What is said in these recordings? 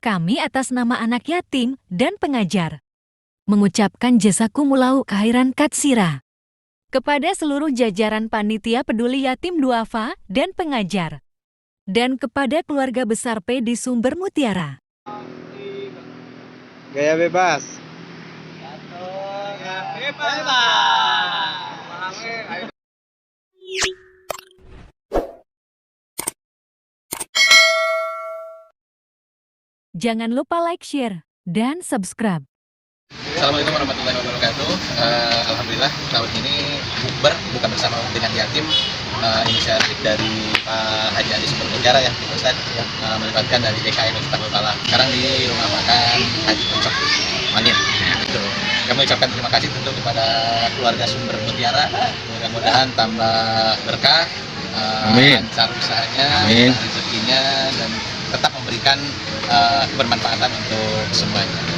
Kami atas nama anak yatim dan pengajar mengucapkan jazakumullahu khairan katsira kepada seluruh jajaran panitia peduli yatim duafa dan pengajar, dan kepada keluarga besar P di Sumber Mutiara. Gaya bebas. Gaya bebas. Jangan lupa like, share, dan subscribe. Assalamualaikum warahmatullahi wabarakatuh. Alhamdulillah tahun ini bukber buka bersama dengan yatim, inisiatif dari Pak Haji Ali Sumber Mutiara ya, Ustaz, melibatkan dari DKM Ustadz Kala. Sekarang di rumah makan Haji Pucok Mangin. Gitu. Kami ucapkan terima kasih tentu kepada keluarga Sumber Mutiara. Mudah-mudahan tambah berkah, lancar usahanya, rezekinya, dan tetap memberikan kebermanfaatan untuk semuanya.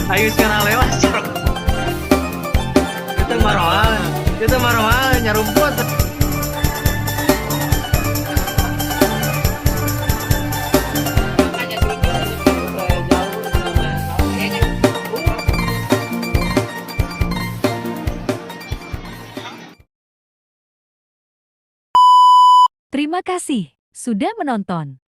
Ayo sekarang lewat. Kita marah nyarumput. Terima kasih sudah menonton.